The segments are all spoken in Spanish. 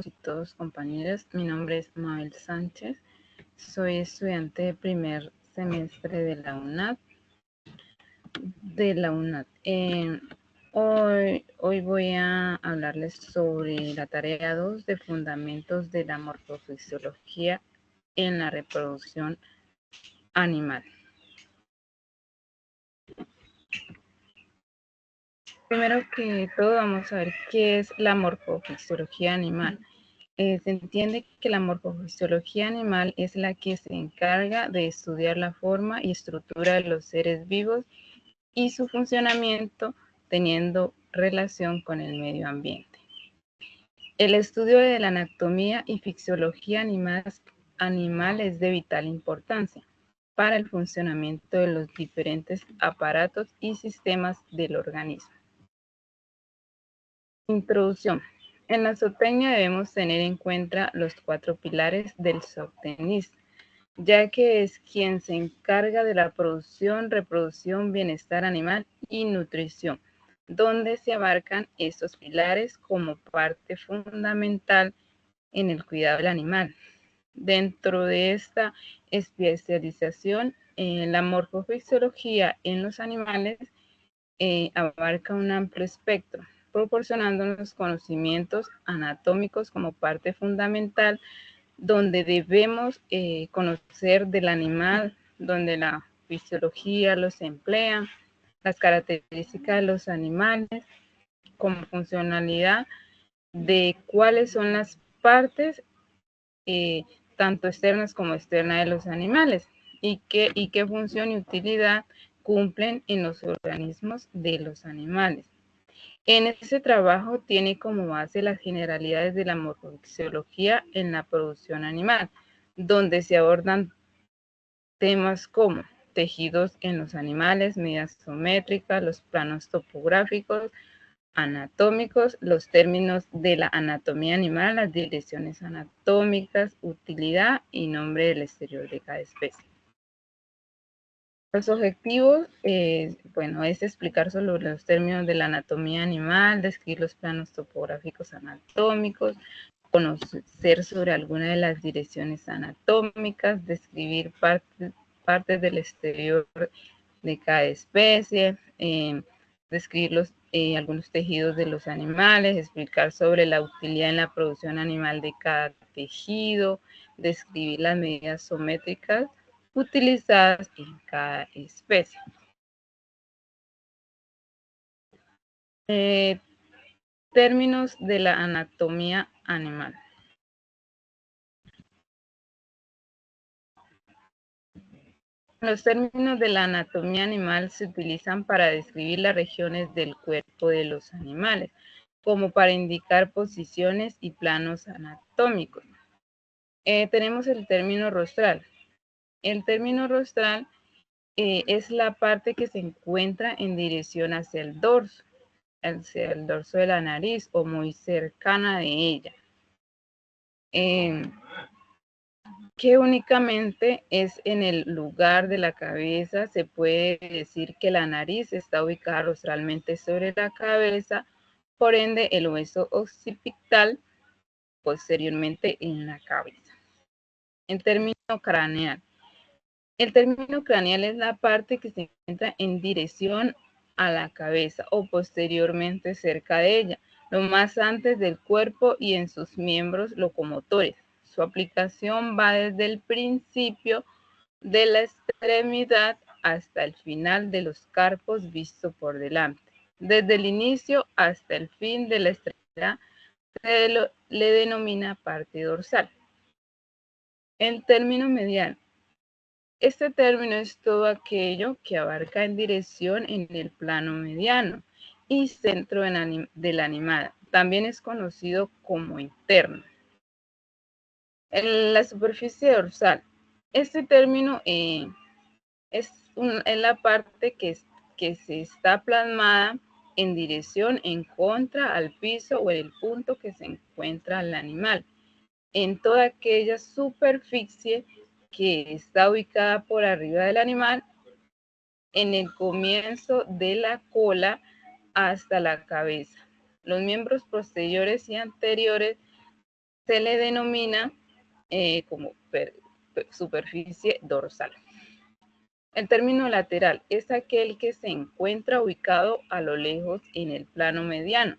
y todos compañeros, mi nombre es Mabel Sánchez, soy estudiante de primer semestre de la UNAD. Hoy voy a hablarles sobre la tarea 2 de fundamentos de la morfofisiología en la reproducción animal. Primero que todo vamos a ver qué es la morfofisiología animal. Se entiende que la morfofisiología animal es la que se encarga de estudiar la forma y estructura de los seres vivos y su funcionamiento teniendo relación con el medio ambiente. El estudio de la anatomía y fisiología animal es de vital importancia para el funcionamiento de los diferentes aparatos y sistemas del organismo. Introducción. En la zootecnia debemos tener en cuenta los 4 pilares del zootecnista, ya que es quien se encarga de la producción, reproducción, bienestar animal y nutrición, donde se abarcan estos pilares como parte fundamental en el cuidado del animal. Dentro de esta especialización, la morfofisiología en los animales abarca un amplio espectro, proporcionándonos conocimientos anatómicos como parte fundamental, donde debemos conocer del animal, donde la fisiología los emplea, las características de los animales, como funcionalidad de cuáles son las partes, tanto externas como externas de los animales, y qué función y utilidad cumplen en los organismos de los animales. En ese trabajo tiene como base las generalidades de la morfofisiología en la producción animal, donde se abordan temas como tejidos en los animales, medidas isométricas, los planos topográficos, anatómicos, los términos de la anatomía animal, las direcciones anatómicas, utilidad y nombre del exterior de cada especie. Los objetivos, es explicar sobre los términos de la anatomía animal, describir los planos topográficos anatómicos, conocer sobre alguna de las direcciones anatómicas, describir partes del exterior de cada especie, describir algunos tejidos de los animales, explicar sobre la utilidad en la producción animal de cada tejido, describir las medidas sométricas utilizadas en cada especie. Términos de la anatomía animal. Los términos de la anatomía animal se utilizan para describir las regiones del cuerpo de los animales, como para indicar posiciones y planos anatómicos. Tenemos el término rostral. El término rostral es la parte que se encuentra en dirección hacia el dorso de la nariz o muy cercana de ella. Que únicamente es en el lugar de la cabeza. Se puede decir que la nariz está ubicada rostralmente sobre la cabeza, por ende el hueso occipital posteriormente en la cabeza. El término craneal. El término craneal es la parte que se encuentra en dirección a la cabeza o posteriormente cerca de ella, lo más antes del cuerpo y en sus miembros locomotores. Su aplicación va desde el principio de la extremidad hasta el final de los carpos visto por delante. Desde el inicio hasta el fin de la extremidad se le denomina parte dorsal. El término medial. Este término es todo aquello que abarca en dirección en el plano mediano y centro del animal. También es conocido como interno. En la superficie dorsal. Este término es la parte que se está plasmada en dirección en contra al piso o en el punto que se encuentra el animal. En toda aquella superficie que está ubicada por arriba del animal, en el comienzo de la cola hasta la cabeza. Los miembros posteriores y anteriores se le denomina como superficie dorsal. El término lateral es aquel que se encuentra ubicado a lo lejos en el plano mediano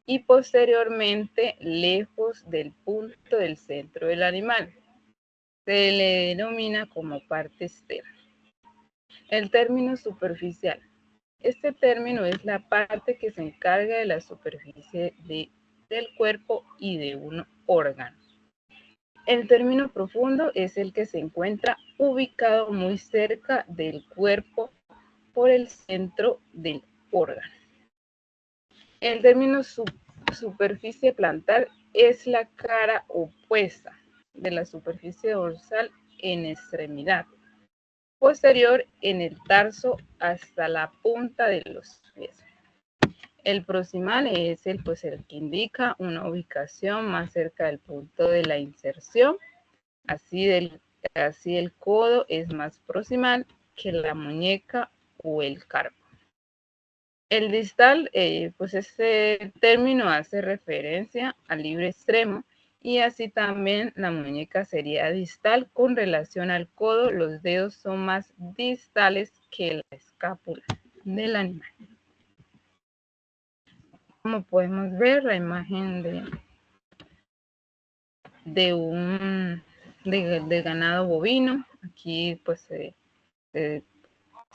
y posteriormente lejos del punto del centro del animal. Se le denomina como parte externa. El término superficial. Este término es la parte que se encarga de la superficie del cuerpo y de un órgano. El término profundo es el que se encuentra ubicado muy cerca del cuerpo por el centro del órgano. El término superficie plantar es la cara opuesta de la superficie dorsal en extremidad posterior en el tarso hasta la punta de los pies. El proximal es el que indica una ubicación más cerca del punto de la inserción. Así el codo es más proximal que la muñeca o el carpo. El distal, pues este término hace referencia al libre extremo y así también la muñeca sería distal con relación al codo. Los dedos son más distales que la escápula del animal. Como podemos ver, la imagen de ganado bovino. Aquí pues se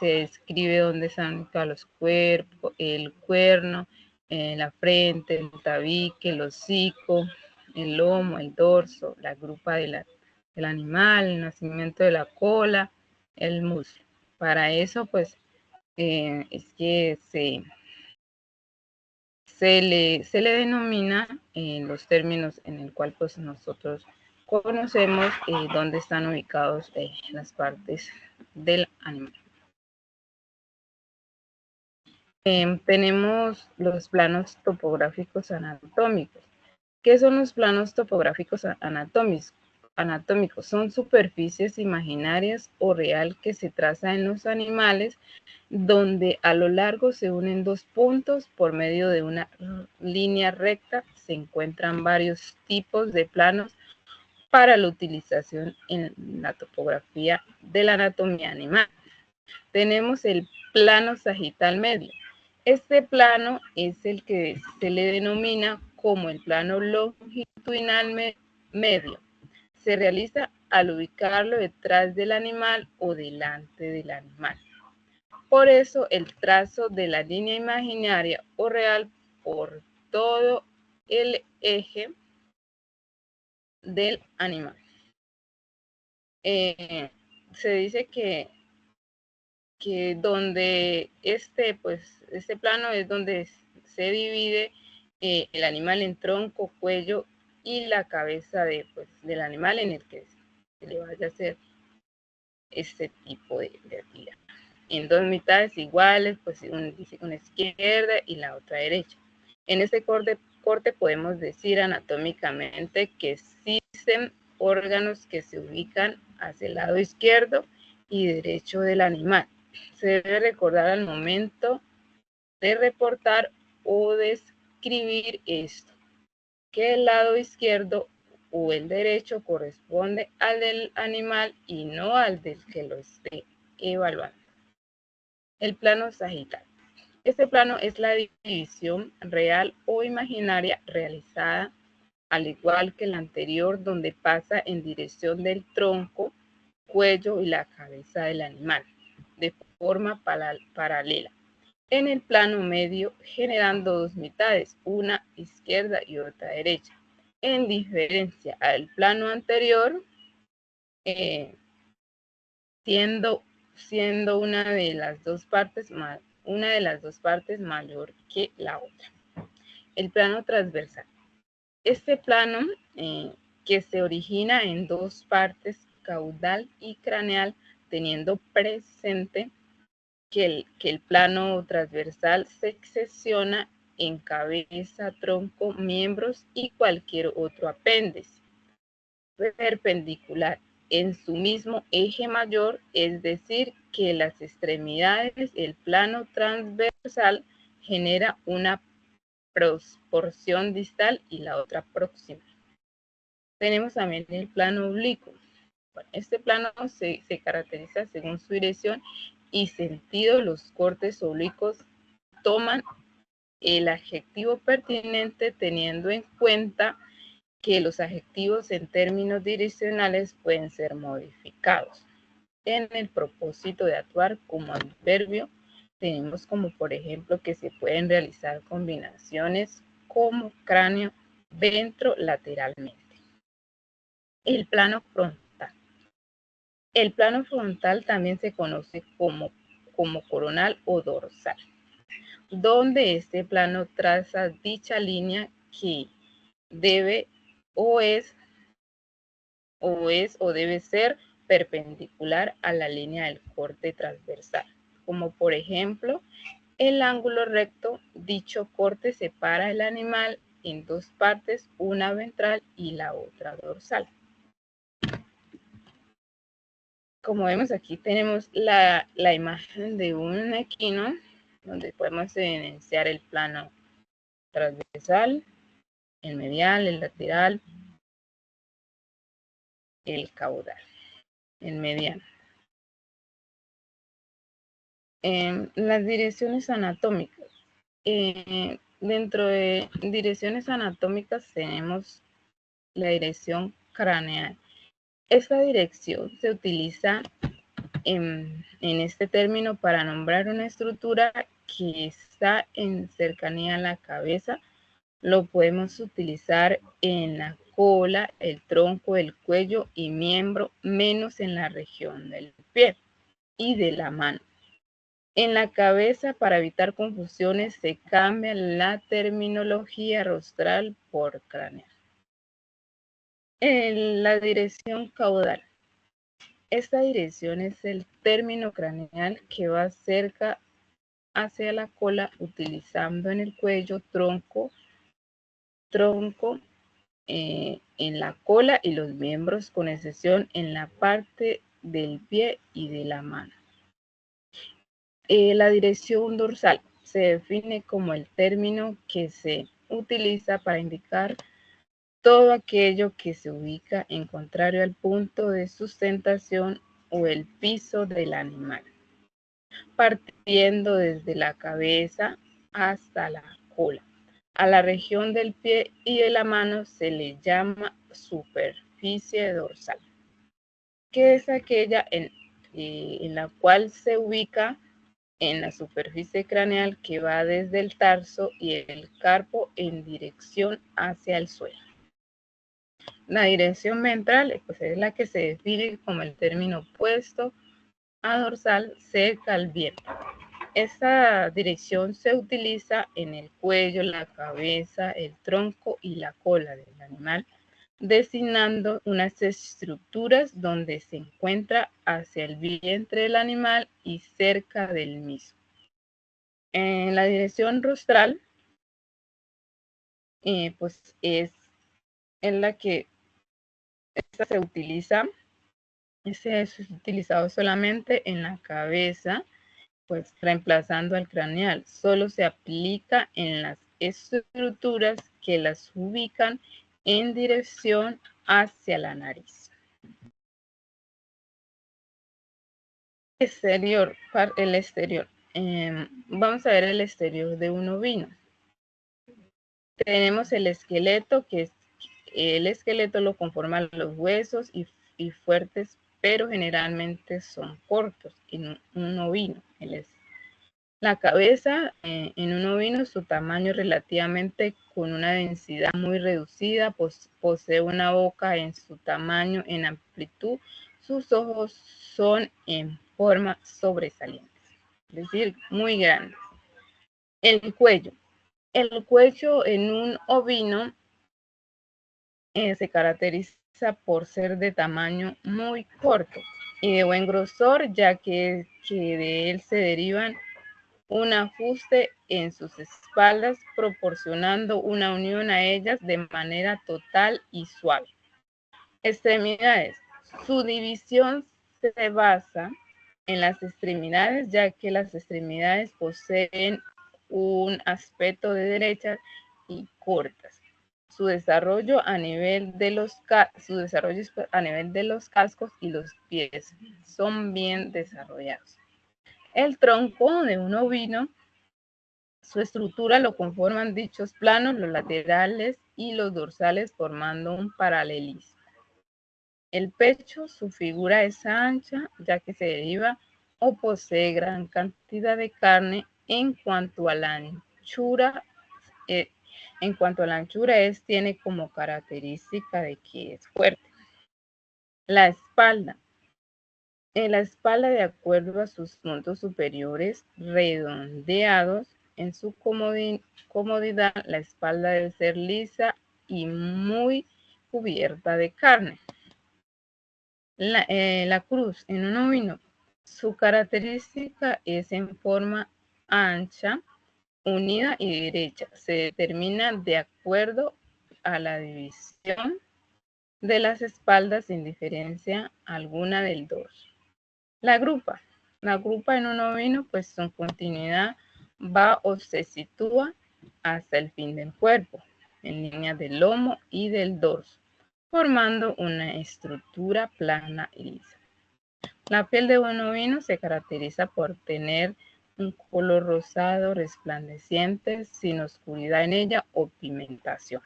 describe dónde están ubicados los cuerpos, el cuerno, la frente, el tabique, el hocico, el lomo, el dorso, la grupa del animal, el nacimiento de la cola, el muslo. Para eso pues es que se le denomina los términos en el cual pues nosotros conocemos dónde están ubicados las partes del animal. Tenemos los planos topográficos anatómicos. ¿Qué son los planos topográficos anatómicos? Son superficies imaginarias o real que se traza en los animales donde a lo largo se unen dos puntos por medio de una línea recta. Se encuentran varios tipos de planos para la utilización en la topografía de la anatomía animal. Tenemos el plano sagital medio. Este plano es el que se le denomina como el plano longitudinal medio. Se realiza al ubicarlo detrás del animal o delante del animal. Por eso el trazo de la línea imaginaria o real por todo el eje del animal. Se dice que donde este plano es donde se divide el animal en tronco, cuello y la cabeza del animal en el que se le vaya a hacer este tipo de actividad. En dos mitades iguales, pues una izquierda y la otra derecha. En este corte podemos decir anatómicamente que existen órganos que se ubican hacia el lado izquierdo y derecho del animal. Se debe recordar al momento de reportar o describir esto, que el lado izquierdo o el derecho corresponde al del animal y no al del que lo esté evaluando. El plano sagital. Este plano es la división real o imaginaria realizada al igual que el anterior, donde pasa en dirección del tronco, cuello y la cabeza del animal, de forma paralela. En el plano medio, generando dos mitades, una izquierda y otra derecha. En diferencia al plano anterior, siendo una de las dos partes mayor que la otra. El plano transversal. Este plano que se origina en dos partes, caudal y craneal, teniendo presente que el plano transversal se secciona en cabeza, tronco, miembros y cualquier otro apéndice. Perpendicular en su mismo eje mayor, es decir, que las extremidades, el plano transversal genera una porción distal y la otra próxima. Tenemos también el plano oblicuo. Bueno, este plano se caracteriza según su dirección y sentido. Los cortes oblicuos toman el adjetivo pertinente teniendo en cuenta que los adjetivos en términos direccionales pueden ser modificados. En el propósito de actuar como adverbio, tenemos como por ejemplo que se pueden realizar combinaciones como cráneo, ventro, lateralmente. El plano frontal. El plano frontal también se conoce como coronal o dorsal, donde este plano traza dicha línea que debe o debe ser perpendicular a la línea del corte transversal, como por ejemplo el ángulo recto. Dicho corte separa el animal en dos partes, una ventral y la otra dorsal. Como vemos aquí tenemos la imagen de un equino donde podemos evidenciar el plano transversal, el medial, el lateral, el caudal, el mediano. Las direcciones anatómicas. Dentro de direcciones anatómicas tenemos la dirección craneal. Esta dirección se utiliza en este término para nombrar una estructura que está en cercanía a la cabeza. Lo podemos utilizar en la cola, el tronco, el cuello y miembro, menos en la región del pie y de la mano. En la cabeza, para evitar confusiones, se cambia la terminología rostral por craneal. En la dirección caudal. Esta dirección es el término craneal que va cerca hacia la cola, utilizando en el cuello, tronco, en la cola y los miembros, con excepción en la parte del pie y de la mano. La dirección dorsal se define como el término que se utiliza para indicar todo aquello que se ubica en contrario al punto de sustentación o el piso del animal, partiendo desde la cabeza hasta la cola. A la región del pie y de la mano se le llama superficie dorsal, que es aquella en la cual se ubica en la superficie craneal que va desde el tarso y el carpo en dirección hacia el suelo. La dirección ventral pues, es la que se define como el término opuesto a dorsal cerca al vientre. Esta dirección se utiliza en el cuello, la cabeza, el tronco y la cola del animal, designando unas estructuras donde se encuentra hacia el vientre del animal y cerca del mismo. En la dirección rostral, pues es en la que esta se utiliza, ese es utilizado solamente en la cabeza, pues reemplazando al craneal. Solo se aplica en las estructuras que las ubican en dirección hacia la nariz. Exterior, el exterior. Vamos a ver el exterior de un ovino. Tenemos el esqueleto, que es el esqueleto lo conforman los huesos y fuertes, pero generalmente son cortos en un ovino. La cabeza en un ovino, su tamaño relativamente con una densidad muy reducida, posee una boca en su tamaño en amplitud, sus ojos son en forma sobresaliente, es decir, muy grandes. El cuello. El cuello en un ovino se caracteriza por ser de tamaño muy corto y de buen grosor, ya que de él se derivan un ajuste en sus espaldas, proporcionando una unión a ellas de manera total y suave. Extremidades. Su división se basa en las extremidades, ya que las extremidades poseen un aspecto de derechas y cortas. Su desarrollo a nivel de los cascos y los pies son bien desarrollados. El tronco de un ovino, su estructura lo conforman dichos planos, los laterales y los dorsales formando un paralelismo. El pecho, su figura es ancha, ya que se deriva o posee gran cantidad de carne. En cuanto a la anchura, tiene como característica de que es fuerte. La espalda. La espalda, de acuerdo a sus puntos superiores redondeados, en su comodidad, la espalda debe ser lisa y muy cubierta de carne. La cruz en un ovino, su característica es en forma ancha, unida y derecha. Se determina de acuerdo a la división de las espaldas sin diferencia alguna del dorso. La grupa en un ovino, pues su continuidad va o se sitúa hasta el fin del cuerpo, en línea del lomo y del dorso, formando una estructura plana y lisa. La piel de un ovino se caracteriza por tener un color rosado resplandeciente, sin oscuridad en ella o pigmentación.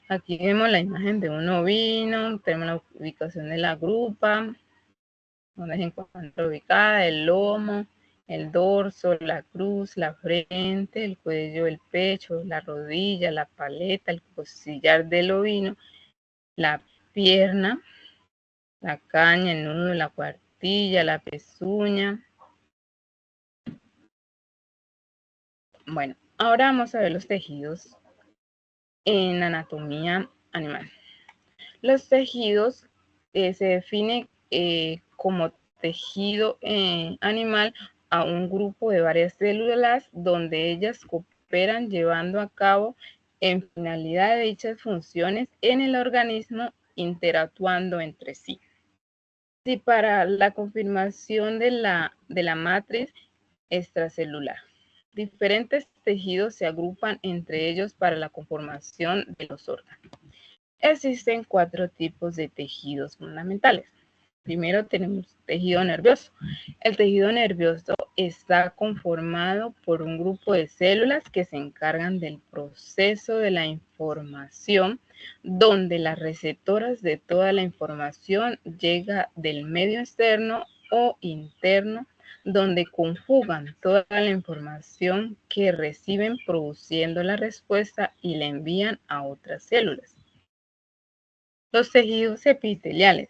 Aquí vemos la imagen de un ovino, tenemos la ubicación de la grupa, donde se encuentra ubicada, el lomo, el dorso, la cruz, la frente, el cuello, el pecho, la rodilla, la paleta, el costillar del ovino, la pierna, la caña, el nudo, la cuartilla, la pezuña. Bueno, ahora vamos a ver los tejidos en anatomía animal. Los tejidos se definen como tejido animal a un grupo de varias células donde ellas cooperan llevando a cabo en finalidad de dichas funciones en el organismo, interactuando entre sí. Y para la confirmación de la matriz extracelular, diferentes tejidos se agrupan entre ellos para la conformación de los órganos. Existen 4 tipos de tejidos fundamentales. Primero tenemos tejido nervioso. El tejido nervioso está conformado por un grupo de células que se encargan del proceso de la información, donde las receptoras de toda la información llega del medio externo o interno, donde conjugan toda la información que reciben produciendo la respuesta y la envían a otras células. Los tejidos epiteliales.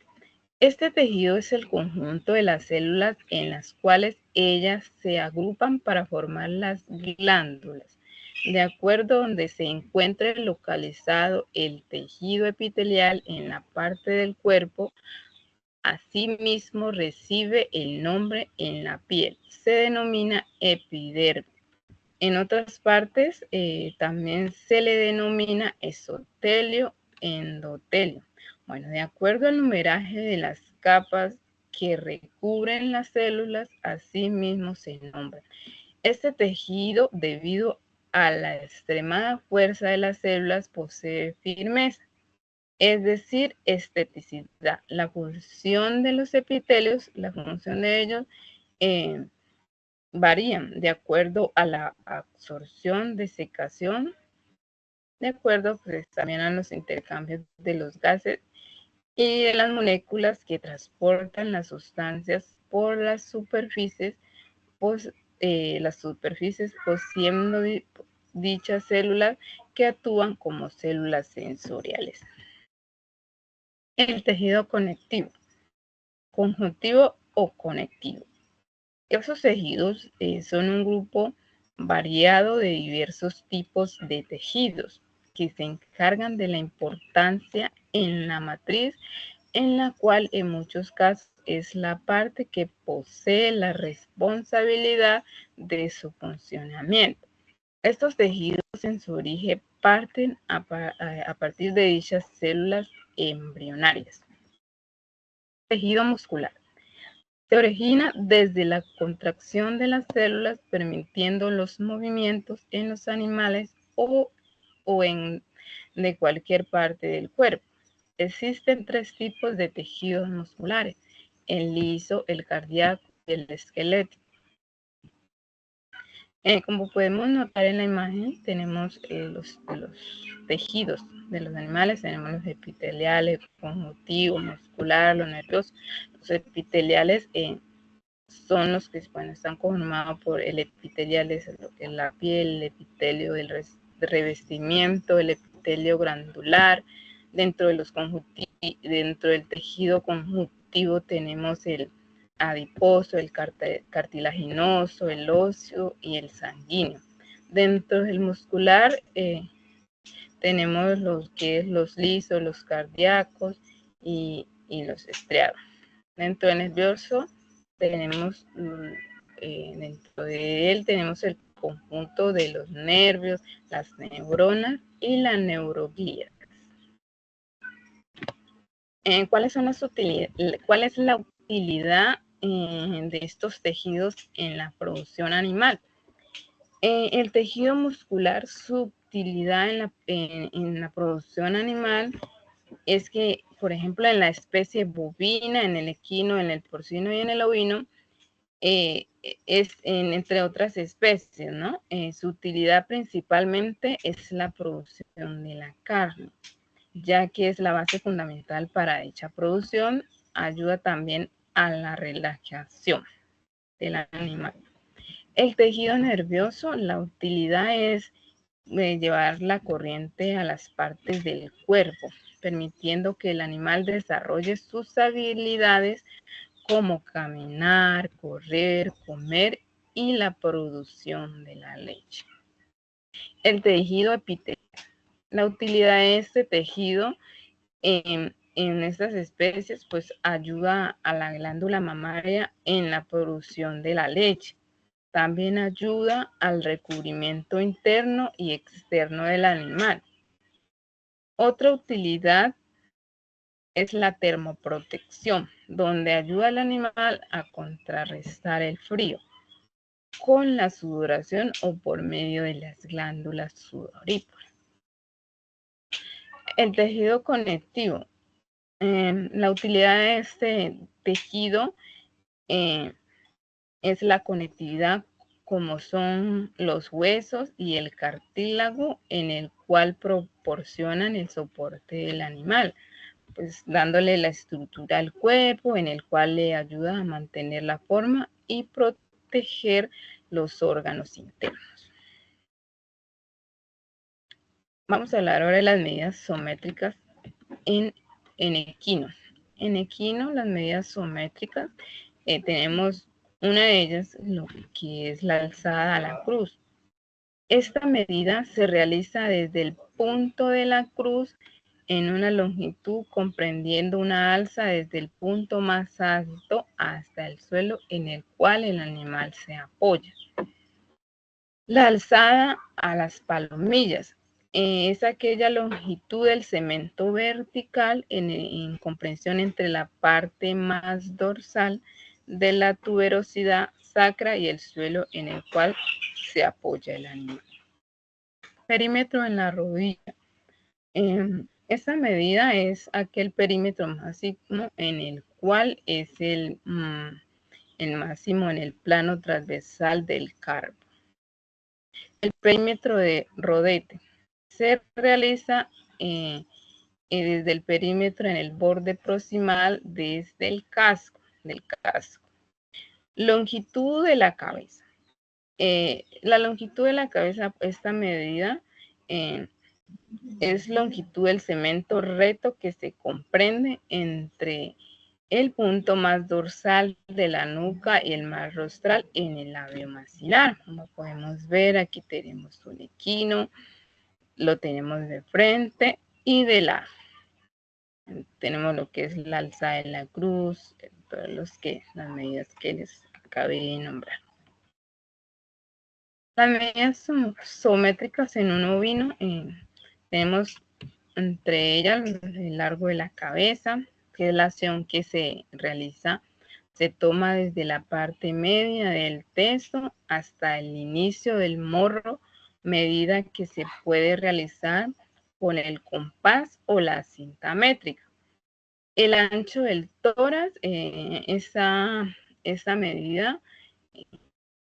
Este tejido es el conjunto de las células en las cuales ellas se agrupan para formar las glándulas. De acuerdo a donde se encuentre localizado el tejido epitelial en la parte del cuerpo, asimismo recibe el nombre en la piel. Se denomina epidermis. En otras partes también se le denomina esotelio, endotelio. Bueno, de acuerdo al numeraje de las capas que recubren las células, así mismo se nombra. Este tejido, debido a la extremada fuerza de las células, posee firmeza, es decir, esteticidad. La función de los epitelios, la función de ellos, varían de acuerdo a la absorción, desecación, de acuerdo pues, también a los intercambios de los gases y de las moléculas que transportan las sustancias por las superficies, siendo dichas células que actúan como células sensoriales. El tejido conectivo, conjuntivo o conectivo. Esos tejidos son un grupo variado de diversos tipos de tejidos que se encargan de la importancia en la matriz, en la cual en muchos casos es la parte que posee la responsabilidad de su funcionamiento. Estos tejidos en su origen parten a partir de dichas células embrionarias. Tejido muscular. Se origina desde la contracción de las células, permitiendo los movimientos en los animales o o de cualquier parte del cuerpo. Existen 3 tipos de tejidos musculares: el liso, el cardíaco y el esquelético. Como podemos notar en la imagen, tenemos los tejidos de los animales. Tenemos los epiteliales, conjuntivo, muscular, los nerviosos. Los epiteliales son los que están conformados por el epitelial, es lo que es la piel, el epitelio del revestimiento, el epitelio glandular. Dentro del tejido conjuntivo tenemos el adiposo, el cartilaginoso, el óseo y el sanguíneo. Dentro del muscular tenemos los lisos, los cardíacos y los estriados. Dentro del nervioso tenemos, dentro de él tenemos el conjunto de los nervios, las neuronas y la neuroglía. ¿Cuál es la utilidad de estos tejidos en la producción animal? El tejido muscular, su utilidad en la producción animal es que, por ejemplo, en la especie bovina, en el equino, en el porcino y en el ovino, entre otras especies, ¿no? Su utilidad principalmente es la producción de la carne, ya que es la base fundamental para dicha producción. Ayuda también a la relajación del animal. El tejido nervioso, la utilidad es llevar la corriente a las partes del cuerpo, permitiendo que el animal desarrolle sus habilidades como caminar, correr, comer y la producción de la leche. El tejido epitelial. La utilidad de este tejido en estas especies pues ayuda a la glándula mamaria en la producción de la leche. También ayuda al recubrimiento interno y externo del animal. Otra utilidad es la termoprotección, donde ayuda al animal a contrarrestar el frío con la sudoración o por medio de las glándulas sudoríparas. El tejido conectivo. La utilidad de este tejido es la conectividad, como son los huesos y el cartílago, en el cual proporcionan el soporte del animal, pues dándole la estructura al cuerpo, en el cual le ayuda a mantener la forma y proteger los órganos internos. Vamos a hablar ahora de las medidas sométricas en equino. En equino, las medidas sométricas, tenemos una de ellas, lo que es la alzada a la cruz. Esta medida se realiza desde el punto de la cruz en una longitud comprendiendo una alza desde el punto más alto hasta el suelo en el cual el animal se apoya. La alzada a las palomillas es aquella longitud del cemento vertical en comprensión entre la parte más dorsal de la tuberosidad sacra y el suelo en el cual se apoya el animal. Perímetro en la rodilla. Esta medida es aquel perímetro máximo en el cual es el máximo en el plano transversal del carpo. El perímetro de rodete se realiza desde el perímetro en el borde proximal desde el casco, Longitud de la cabeza. La longitud de la cabeza, esta medida es longitud del cemento recto que se comprende entre el punto más dorsal de la nuca y el más rostral en el labio maxilar. Como podemos ver, aquí tenemos un equino, lo tenemos de frente y de lado. Tenemos lo que es la alzada de la cruz, todas las medidas que les acabé de nombrar. Las medidas sométricas en un ovino, tenemos entre ellas el largo de la cabeza, que es la acción que se realiza, se toma desde la parte media del testo hasta el inicio del morro medida que se puede realizar con el compás o la cinta métrica. El ancho del tórax, esa medida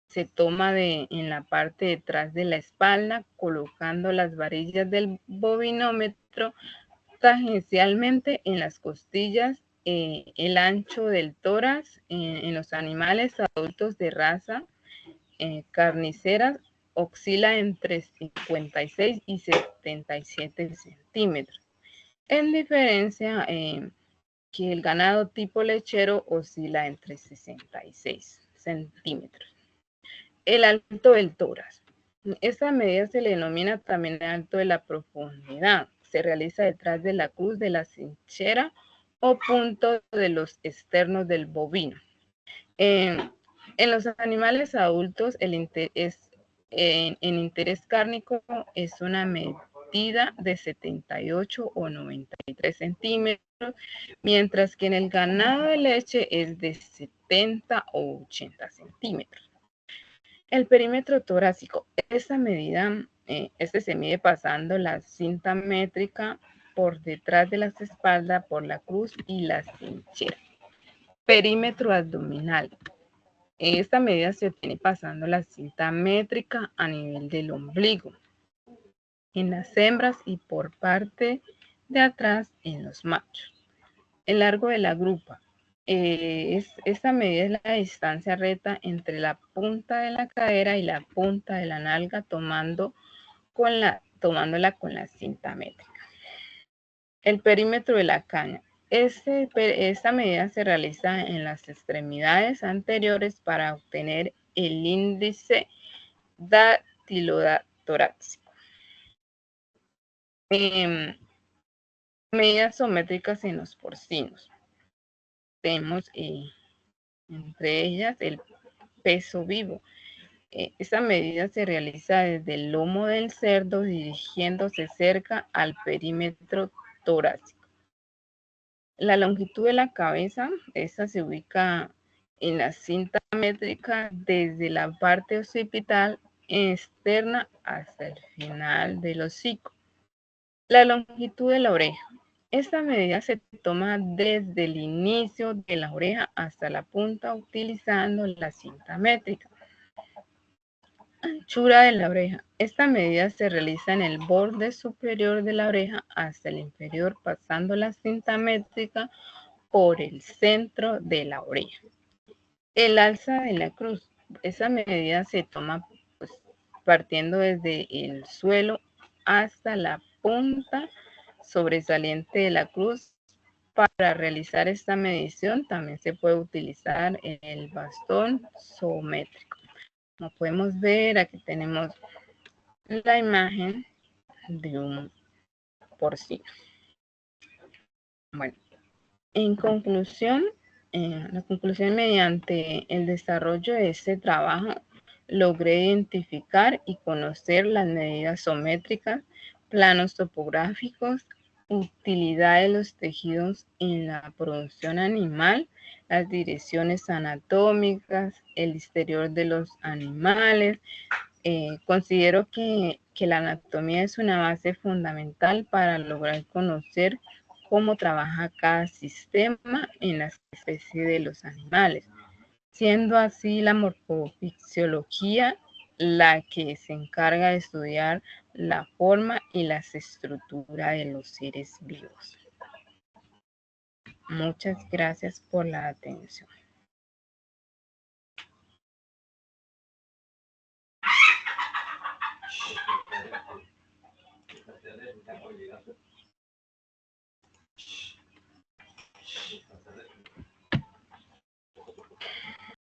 se toma en la parte de atrás de la espalda, colocando las varillas del bovinómetro tangencialmente en las costillas. El ancho del tórax en los animales adultos de raza carniceras oscila entre 56 y 77 centímetros. En diferencia que el ganado tipo lechero oscila entre 66 centímetros. El alto del tórax. Esta medida se le denomina también alto de la profundidad. Se realiza detrás de la cruz de la cinchera o punto de los externos del bovino. En los animales adultos, en interés cárnico es una medida de 78 o 93 centímetros, mientras que en el ganado de leche es de 70 o 80 centímetros. El perímetro torácico, esta medida, se mide pasando la cinta métrica por detrás de las espaldas, por la cruz y la cinchera. Perímetro abdominal. Esta medida se obtiene pasando la cinta métrica a nivel del ombligo en las hembras y por parte de atrás en los machos. El largo de la grupa. Esta medida es la distancia recta entre la punta de la cadera y la punta de la nalga tomándola con la cinta métrica. El perímetro de la caña. Esta medida se realiza en las extremidades anteriores para obtener el índice dactilotorácico. Medidas sométricas en los porcinos. Tenemos entre ellas el peso vivo. Esta medida se realiza desde el lomo del cerdo dirigiéndose cerca al perímetro torácico. La longitud de la cabeza, esta se ubica en la cinta métrica desde la parte occipital externa hasta el final del hocico. La longitud de la oreja. Esta medida se toma desde el inicio de la oreja hasta la punta utilizando la cinta métrica. Anchura de la oreja. Esta medida se realiza en el borde superior de la oreja hasta el inferior pasando la cinta métrica por el centro de la oreja. El alza de la cruz. Esa medida se toma partiendo desde el suelo hasta la punta sobresaliente de la cruz. Para realizar esta medición también se puede utilizar el bastón zoométrico. Como podemos ver, aquí tenemos la imagen de un porcino. Bueno, en conclusión, la conclusión, mediante el desarrollo de este trabajo, logré identificar y conocer las medidas zoométricas, planos topográficos, utilidad de los tejidos en la producción animal, las direcciones anatómicas, el exterior de los animales. Considero que la anatomía es una base fundamental para lograr conocer cómo trabaja cada sistema en la especie de los animales, siendo así la morfofisiología la que se encarga de estudiar la forma y las estructuras de los seres vivos. Muchas gracias por la atención.